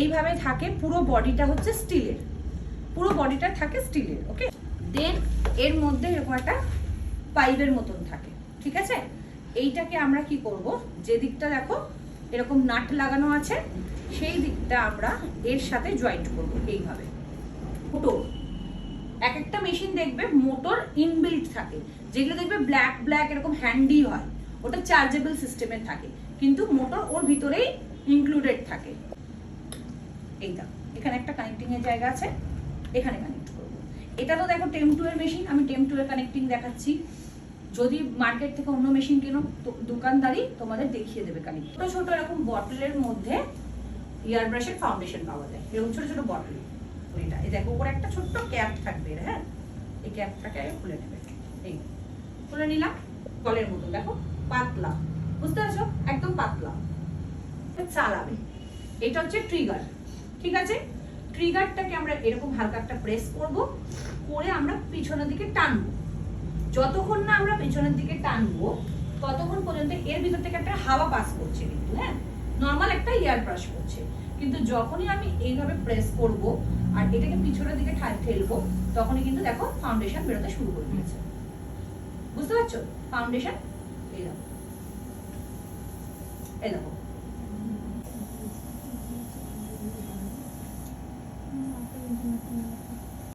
এইভাবে থাকে, পুরো বডিটা হচ্ছে স্টিলের, পুরো বডিটা থাকে স্টিলের। ওকে, দেন এর মধ্যে এরকম একটা পাইপের মতন থাকে, ঠিক আছে। এইটাকে আমরা কি করব, যে দিকটা দেখো এরকম নাট লাগানো আছে সেই দিকটা আমরা এর সাথে জয়েন্ট করব এইভাবে। মোটর, এক একটা মেশিন দেখবে মোটর ইনবিল্ট থাকে, যেগুলো দেখবে ব্ল্যাক ব্ল্যাক এরকম হ্যান্ডি হয়, ওটা চার্জেবল সিস্টেমের থাকে, কিন্তু মোটর ওর ভিতরেই ইনক্লুডেড থাকে। এইটা এখানে একটা কানেক্টিং এর জায়গা আছে, এখানে কানেক্ট করব। এটা তো দেখো টেম 2 এর মেশিন, আমি টেম 2 এর কানেক্টিং দেখাচ্ছি। যদি মার্কেট থেকে অন্য মেশিন কেনো তো দোকানদারই তোমাদের দেখিয়ে দেবে কানেক্ট। ছোট ছোট এরকম বটলের মধ্যে এয়ার ব্রাশের ফাউন্ডেশন পাওয়া যায়, এরকম ছোট ছোট বটল। এটা এই দেখো উপরে একটা ছোট্ট ক্যাপ থাকবে, হ্যাঁ, এই ক্যাপটাকে খুলে নেবে। এই খুলে নিলাম, কলের মতো দেখো পাতলা, বুঝতে পারছো, একদম পাতলা। চালাবে, এটা হচ্ছে ট্রিগার, ঠিক আছে। ট্রিগারটাকে আমরা এরকম হালকা একটা প্রেস করব, করে আমরা পিছনের দিকে টানবো। যতক্ষণ না আমরা পিছনের দিকে টানবো ততক্ষণ পর্যন্ত এর ভিতর থেকে একটা হাওয়া পাস করছে, কিন্তু হ্যাঁ নর্মাল একটা এয়ার ব্রাশ করছে। কিন্তু যখনই আমি এইভাবে প্রেস করব আর এটাকে পিছনের দিকে ঠেলবো, তখনই কিন্তু দেখো ফাউন্ডেশন বেরোতে শুরু করে দিয়েছে, বুঝতে পারছো। ফাউন্ডেশন এই দেখো, এই দেখো